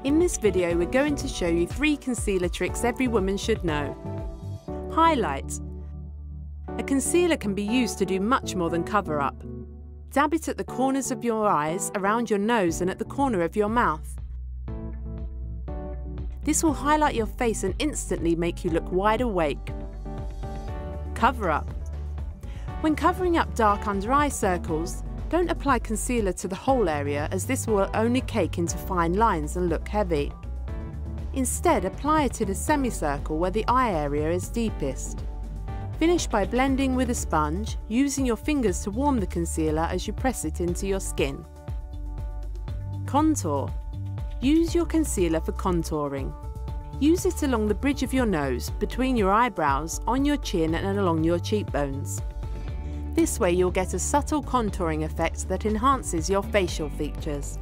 In this video, we're going to show you 3 concealer tricks every woman should know. Highlight. A concealer can be used to do much more than cover up. Dab it at the corners of your eyes, around your nose and at the corner of your mouth. This will highlight your face and instantly make you look wide awake. Cover up. When covering up dark under eye circles, don't apply concealer to the whole area, as this will only cake into fine lines and look heavy. Instead, apply it in a semicircle where the eye area is deepest. Finish by blending with a sponge, using your fingers to warm the concealer as you press it into your skin. Contour. Use your concealer for contouring. Use it along the bridge of your nose, between your eyebrows, on your chin and along your cheekbones. This way you'll get a subtle contouring effect that enhances your facial features.